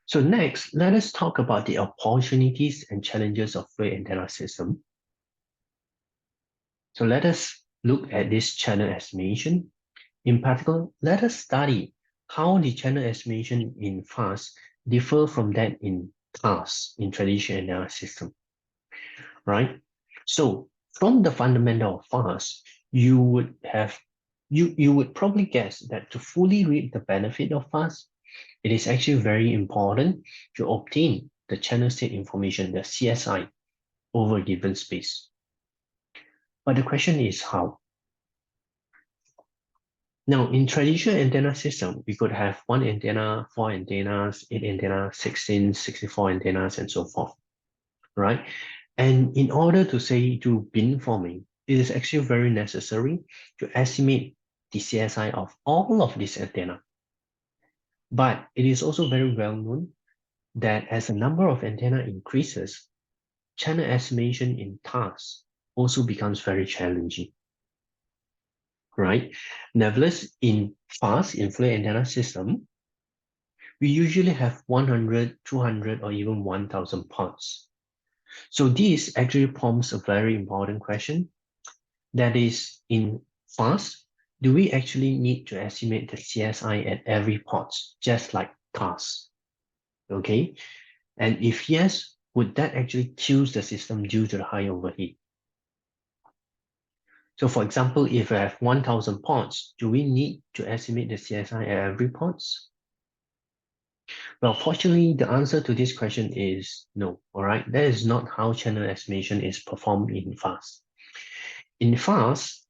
So next, let us talk about the opportunities and challenges of fluid antenna system. So let us look at this channel estimation. In particular, let us study how the channel estimation in FAS differ from that in TAS, in traditional antenna system, right? So from the fundamental of FAS, you would probably guess that to fully reap the benefit of FAS, it is actually very important to obtain the channel state information, the CSI, over a given space. But the question is how? Now, in traditional antenna system, we could have 1 antenna, 4 antennas, 8 antennas, 16, 64 antennas, and so forth, right? And in order to say do beamforming, it is actually very necessary to estimate the CSI of all of these antenna. But it is also very well known that as the number of antenna increases, channel estimation in TAS also becomes very challenging, right? Nevertheless, in FAS, in fluid antenna system, we usually have 100, 200, or even 1,000 parts. So this actually prompts a very important question. That is, in FAS, do we actually need to estimate the CSI at every port, just like TAS? Okay, and if yes, would that actually kill the system due to the high overheat? So for example, if I have 1,000 ports, do we need to estimate the CSI at every port? Well, fortunately, the answer to this question is no, all right? That is not how channel estimation is performed in FAS. In FAS,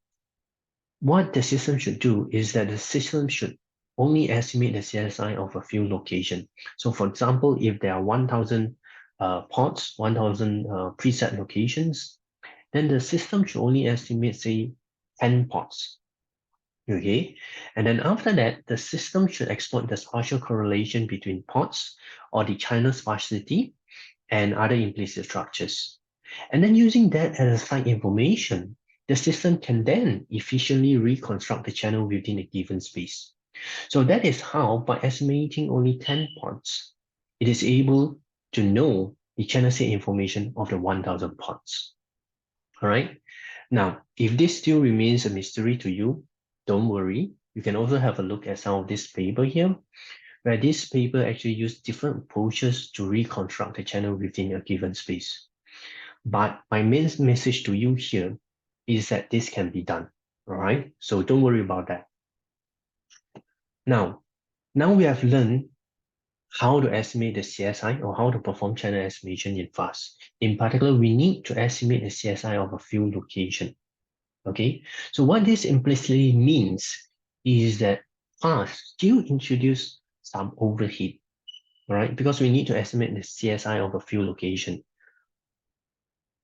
what the system should do is that the system should only estimate the CSI of a few locations. So for example, if there are 1,000 ports, 1,000 preset locations, then the system should only estimate, say, 10 ports. Okay, and then after that, the system should exploit the spatial correlation between ports or the channel sparsity and other implicit structures. And then using that as a site information, the system can then efficiently reconstruct the channel within a given space. So that is how, by estimating only 10 ports, it is able to know the channel state information of the 1,000 ports. All right. Now, if this still remains a mystery to you, don't worry. You can also have a look at some of this paper here, where this paper actually used different approaches to reconstruct the channel within a given space. But my main message to you here is that this can be done. All right. So don't worry about that. Now we have learned how to estimate the CSI or how to perform channel estimation in FAS. In particular, we need to estimate the CSI of a few locations. Okay, so what this implicitly means is that FAS still introduce some overheat, right? Because we need to estimate the CSI of a few locations.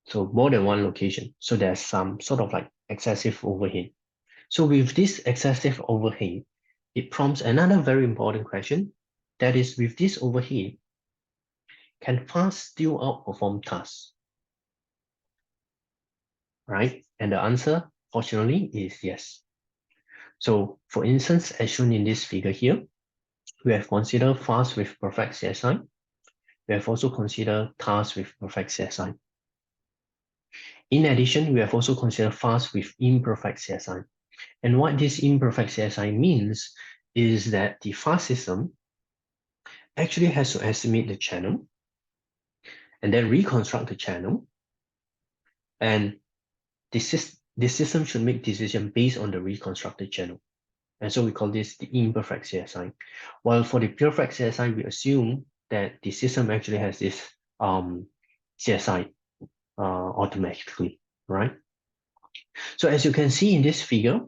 So more than one location. So there's some sort of like excessive overhead. So with this excessive overhead, it prompts another very important question. That is, with this overhead, can FAS still outperform TAS? Right? And the answer, fortunately, is yes. So for instance, as shown in this figure here, we have considered FAS with perfect CSI. We have also considered TAS with perfect CSI. In addition, we have also considered FAS with imperfect CSI. And what this imperfect CSI means is that the FAS system actually has to estimate the channel and then reconstruct the channel. And the system should make decision based on the reconstructed channel. And so we call this the imperfect CSI. While for the perfect CSI, we assume that the system actually has this CSI automatically, right? So as you can see in this figure,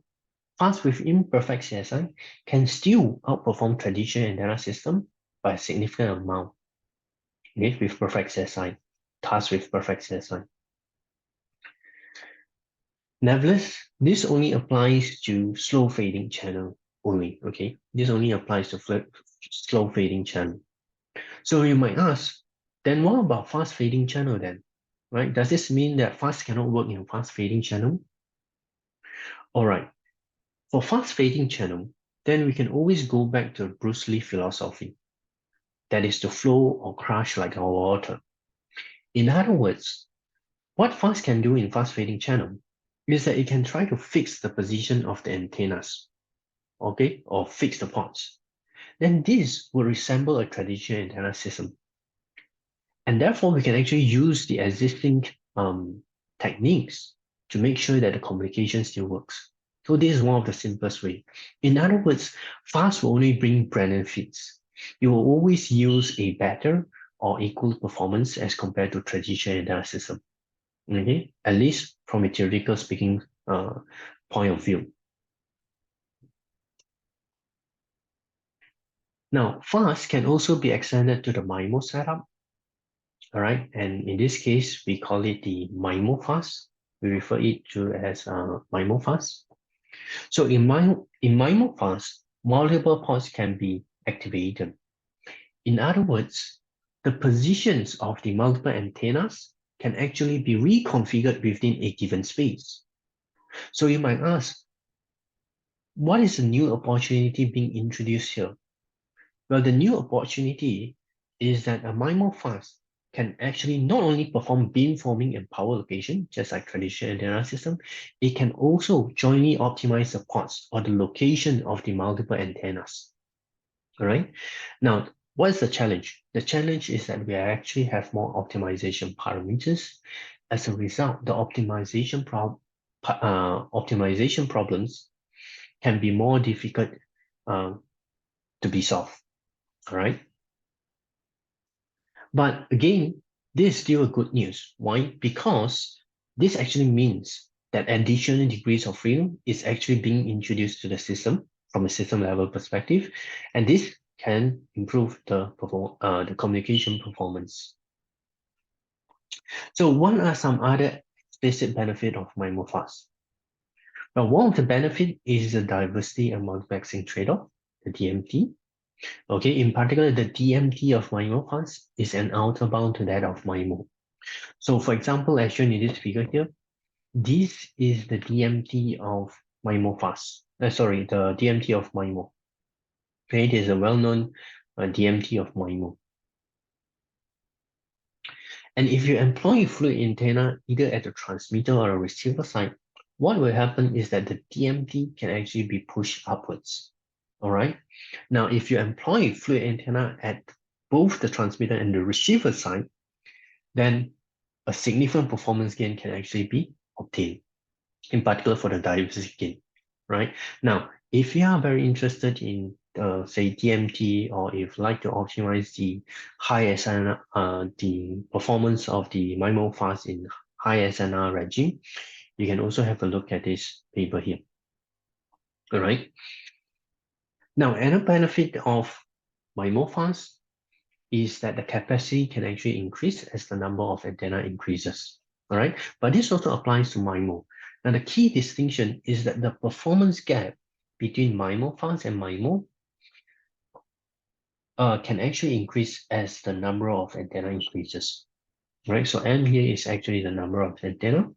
FAS with imperfect CSI can still outperform traditional antenna system by a significant amount. Okay, with perfect CSI, TAS with perfect CSI. Nevertheless, this only applies to slow fading channel only, okay? This only applies to slow fading channel. So you might ask, then what about fast fading channel then? Right? Does this mean that FAS cannot work in fast fading channel? All right. For fast fading channel, then we can always go back to Bruce Lee philosophy. that is to flow or crush like our water. In other words, what FAS can do in fast fading channel is that it can try to fix the position of the antennas, okay, or fix the ports. Then this will resemble a traditional antenna system. And therefore, we can actually use the existing techniques to make sure that the communication still works. So this is one of the simplest way. In other words, FAST will only bring benefits. You will always use a better or equal performance as compared to traditional antenna system. Okay, at least from a theoretical speaking point of view. Now, FAST can also be extended to the MIMO setup. All right, and in this case, we call it the MIMO-FAS. We refer it to as MIMO-FAS. So in MIMO-FAS, multiple ports can be activated. In other words, the positions of the multiple antennas can actually be reconfigured within a given space. So you might ask, what is the new opportunity being introduced here? Well, the new opportunity is that a MIMO-FAS can actually not only perform beamforming and power location, just like traditional antenna system, it can also jointly optimize the ports or the location of the multiple antennas. All right. Now, what is the challenge? The challenge is that we actually have more optimization parameters. As a result, the optimization problems can be more difficult to be solved. All right. But again, this is still a good news. Why? Because this actually means that additional degrees of freedom is actually being introduced to the system from a system level perspective, and this can improve the communication performance. So what are some other explicit benefit of MIMO-FAS? Well, one of the benefit is the diversity and multiplexing trade-off, the DMT. Okay, in particular, the DMT of MIMO-FAS is an outer bound to that of MIMO. So for example, as shown in this figure here, this is the DMT of MIMO-FAS. Sorry, the DMT of MIMO. Okay, it is a well-known DMT of MIMO. And if you employ a fluid antenna either at the transmitter or a receiver side, what will happen is that the DMT can actually be pushed upwards. All right. Now, if you employ a fluid antenna at both the transmitter and the receiver side, then a significant performance gain can actually be obtained, in particular for the diversity gain, right? Now, if you are very interested in, say, DMT, or if you like to optimize the high SNR, the performance of the MIMO-FAS in high SNR regime, you can also have a look at this paper here. All right. Now, another benefit of MIMO-FAS is that the capacity can actually increase as the number of antenna increases. All right, but this also applies to MIMO. Now, the key distinction is that the performance gap between MIMO-FAS and MIMO can actually increase as the number of antenna increases. Right, so M here is actually the number of antenna,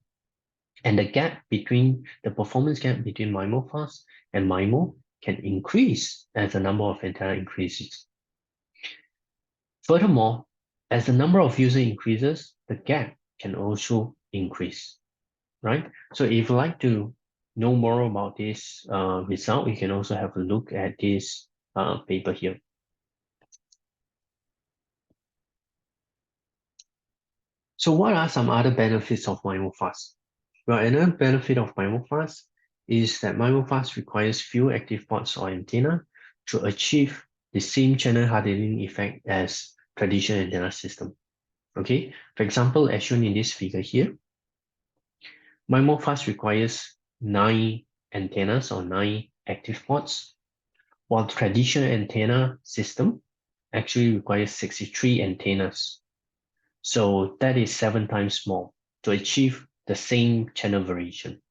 and the gap between the performance gap between MIMO-FAS and MIMO can increase as the number of antenna increases. Furthermore, as the number of users increases, the gap can also increase, right? So if you'd like to know more about this result, you can also have a look at this paper here. So what are some other benefits of MIMO-FAS? Well, another benefit of MIMO-FAS is that MIMO-FAS requires few active ports or antenna to achieve the same channel hardening effect as traditional antenna system. Okay, for example, as shown in this figure here, MIMO-FAS requires 9 antennas or 9 active ports, while traditional antenna system actually requires 63 antennas. So that is 7 times more to achieve the same channel variation.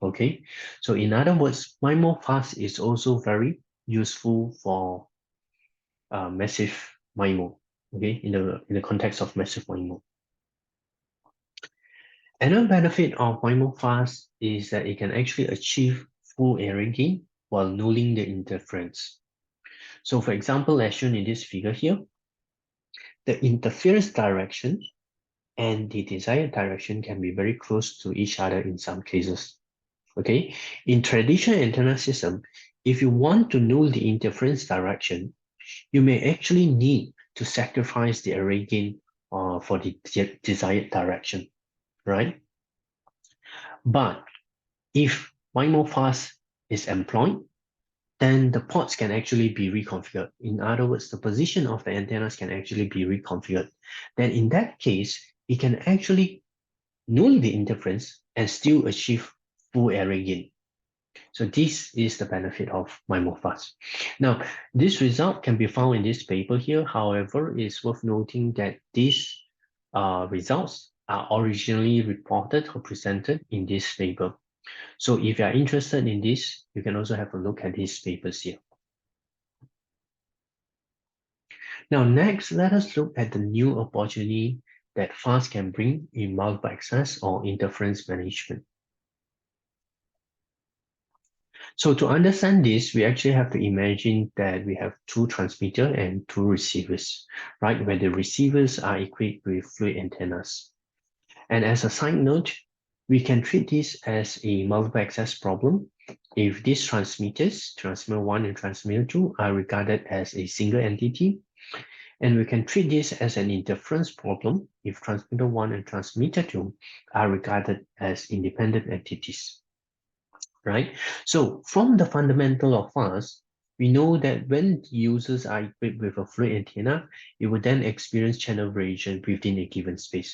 Okay, so in other words, MIMO-FAS is also very useful for massive MIMO. Okay, in the context of massive MIMO. Another benefit of MIMO-FAS is that it can actually achieve full area gain while nulling the interference. So for example, as shown in this figure here, the interference direction and the desired direction can be very close to each other in some cases. Okay, in traditional antenna system, if you want to know the interference direction, you may actually need to sacrifice the array gain for the desired direction, right? But if MIMO-FAS is employed, then the ports can actually be reconfigured. In other words, the position of the antennas can actually be reconfigured. Then in that case, it can actually null the interference and still achieve full array gain. So this is the benefit of MIMO-FAS. Now, this result can be found in this paper here. However, it's worth noting that these results are originally reported or presented in this paper. So if you are interested in this, you can also have a look at these papers here. Now, next, let us look at the new opportunity that FAS can bring in multiple access or interference management. So to understand this, we actually have to imagine that we have two transmitters and two receivers, right? Where the receivers are equipped with fluid antennas. And as a side note, we can treat this as a multiple access problem if these transmitters, transmitter 1 and transmitter 2, are regarded as a single entity. And we can treat this as an interference problem if transmitter 1 and transmitter 2 are regarded as independent entities. Right? So from the fundamental of FAS, we know that when the users are equipped with a fluid antenna, it will then experience channel variation within a given space.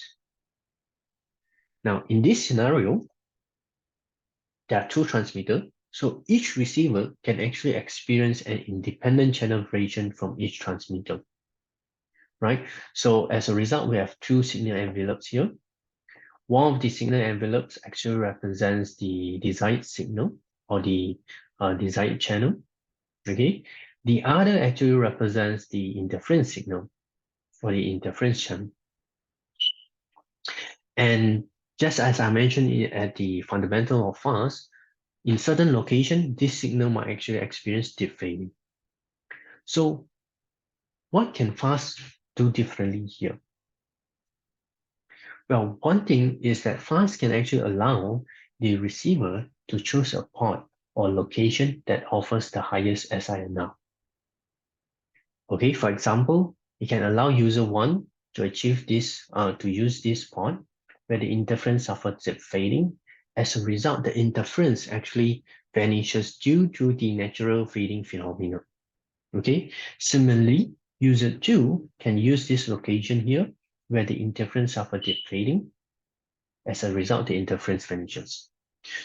Now, in this scenario, there are two transmitters, so each receiver can actually experience an independent channel variation from each transmitter. Right? So as a result, we have two signal envelopes here. One of the signal envelopes actually represents the desired signal or the desired channel. Okay, the other actually represents the interference signal or the interference channel. And just as I mentioned at the fundamental of FAS, in certain location, this signal might actually experience deep fading. So what can FAS do differently here? Well, one thing is that FAS can actually allow the receiver to choose a port or location that offers the highest SINR. Okay, for example, it can allow user 1 to achieve this, to use this port where the interference suffers deep fading. As a result, the interference actually vanishes due to the natural fading phenomenon. Okay, similarly, user 2 can use this location here where the interference suffers deep fading. As a result, the interference vanishes.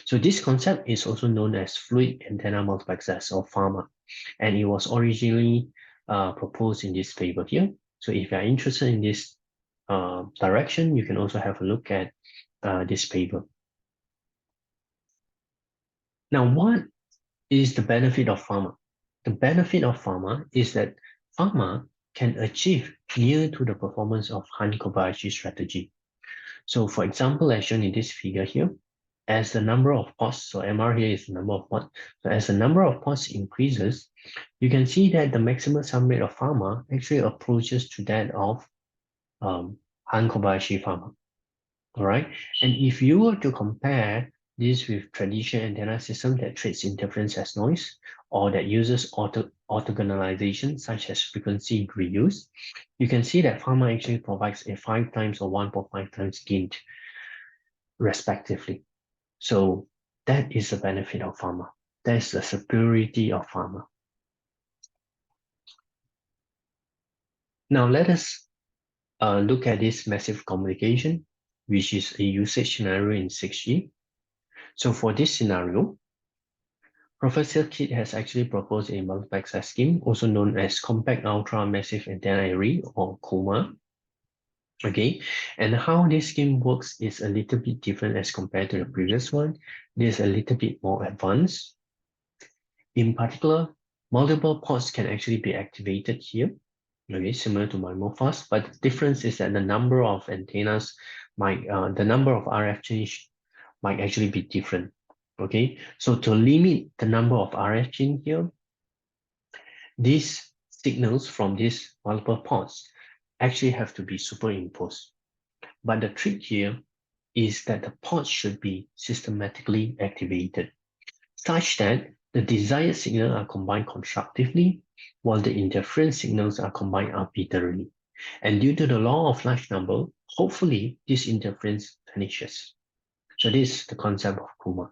So this concept is also known as fluid antenna multiplexers or FAMA, and it was originally proposed in this paper here. So if you are interested in this direction, you can also have a look at this paper. Now, what is the benefit of FAMA? The benefit of FAMA is that FAMA can achieve near to the performance of Han-Kobayashi strategy. So for example, as shown in this figure here, as the number of ports, so MR here is the number of ports, so as the number of ports increases, you can see that the maximum sum rate of FAMA actually approaches to that of Han-Kobayashi FAMA. All right, and if you were to compare this with traditional antenna system that treats interference as noise or that uses orthogonalization such as frequency reuse, you can see that FAMA actually provides a 5 times or 1.5 times gain respectively. So that is the benefit of FAMA. That is the superiority of FAMA. Now let us look at this massive communication, which is a usage scenario in 6G. So for this scenario, Professor Kidd has actually proposed a multiplexer scheme, also known as Compact Ultra Massive Antenna Array or COMA. Okay, and how this scheme works is a little bit different as compared to the previous one. It is a little bit more advanced. In particular, multiple ports can actually be activated here, okay, similar to MIMO-FAS, but the difference is that the number of antennas might, the number of RF change might actually be different, okay? So to limit the number of RF chain here, these signals from these multiple ports actually have to be superimposed. But the trick here is that the ports should be systematically activated, such that the desired signals are combined constructively, while the interference signals are combined arbitrarily. And due to the law of large number, hopefully this interference vanishes. So this is the concept of Kuma.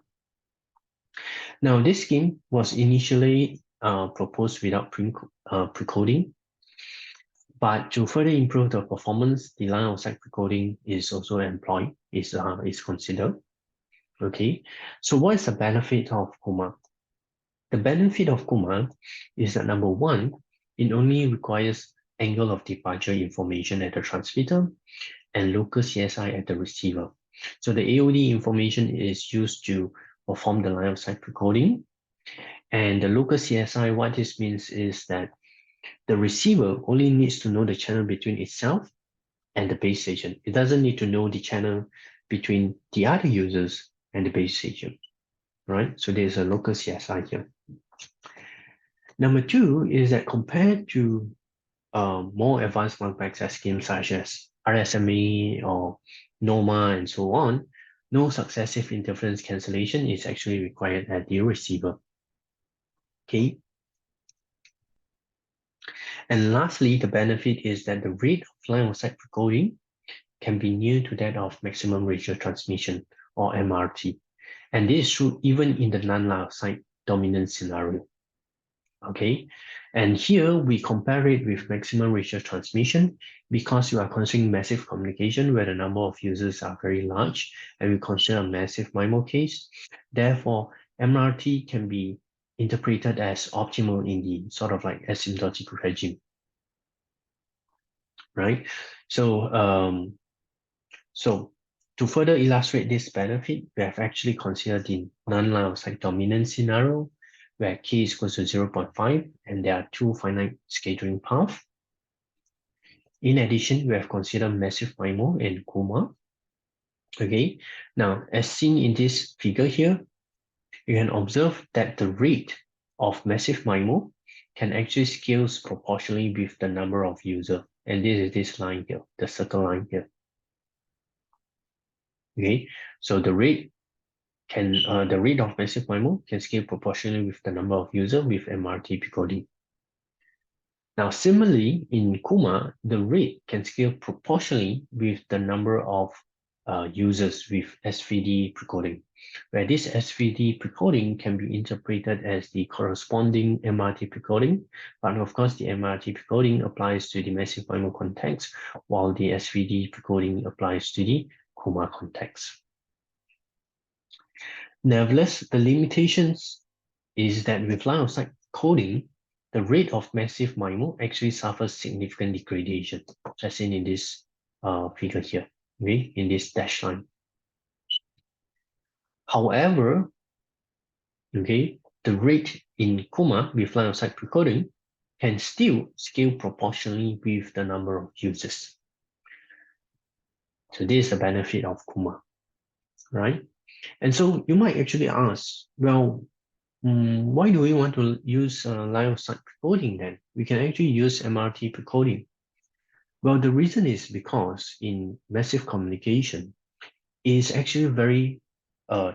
Now, this scheme was initially proposed without precoding, but to further improve the performance, the line of sight precoding is also employed, is considered. Okay, so what is the benefit of Kuma? The benefit of Kuma is that number one, it only requires angle of departure information at the transmitter and local CSI at the receiver. So the AOD information is used to perform the line of sight precoding. And the local CSI, what this means is that the receiver only needs to know the channel between itself and the base station. It doesn't need to know the channel between the other users and the base station, right? So there's a local CSI here. Number two is that compared to more advanced multiple access schemes such as RSMA or NOMA and so on, no successive interference cancellation is actually required at the receiver. Okay. And lastly, the benefit is that the rate of line of sight precoding can be near to that of maximum ratio transmission or MRT. And this is true even in the non-line of sight dominant scenario. Okay, and here we compare it with maximum ratio transmission because you are considering massive communication where the number of users are very large, and we consider a massive MIMO case. Therefore, MRT can be interpreted as optimal in the sort of like asymptotic regime, right? So, to further illustrate this benefit, we have actually considered the non-line of sight dominant scenario, where k is equal to 0.5 and there are two finite scattering paths. In addition, we have considered massive MIMO and Kuma. Okay, now as seen in this figure here, you can observe that the rate of massive MIMO can actually scale proportionally with the number of users. And this is this line here, the circle line here. Okay, so the rate of massive MIMO can scale proportionally with the number of users with MRT precoding. Now, similarly, in Kuma, the rate can scale proportionally with the number of users with SVD precoding, where this SVD precoding can be interpreted as the corresponding MRT precoding, but of course, the MRT precoding applies to the massive MIMO context, while the SVD precoding applies to the Kuma context. Nevertheless, the limitations is that with line of sight coding, the rate of massive MIMO actually suffers significant degradation, as seen in this figure here, okay, in this dashed line. However, okay, the rate in Kuma with line of sight precoding can still scale proportionally with the number of users. So this is the benefit of Kuma, right? And so you might actually ask, well, why do we want to use line of sight precoding then? We can actually use MRT precoding. Well, the reason is because in massive communication, it is actually very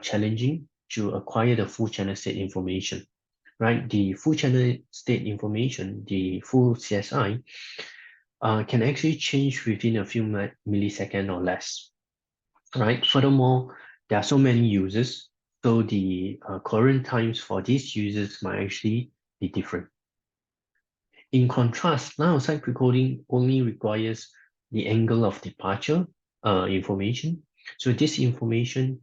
challenging to acquire the full channel state information, right? The full channel state information, the full CSI, can actually change within a few milliseconds or less, right? Furthermore, there are so many users, so the current times for these users might actually be different. In contrast, line of sight precoding only requires the angle of departure information. So this information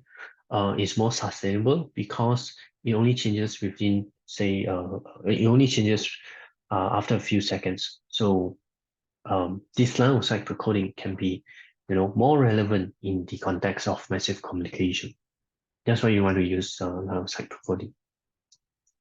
is more sustainable because it only changes within, say, it only changes after a few seconds. So this line of sight precoding can be, more relevant in the context of massive communication. That's why you want to use line of sight precoding.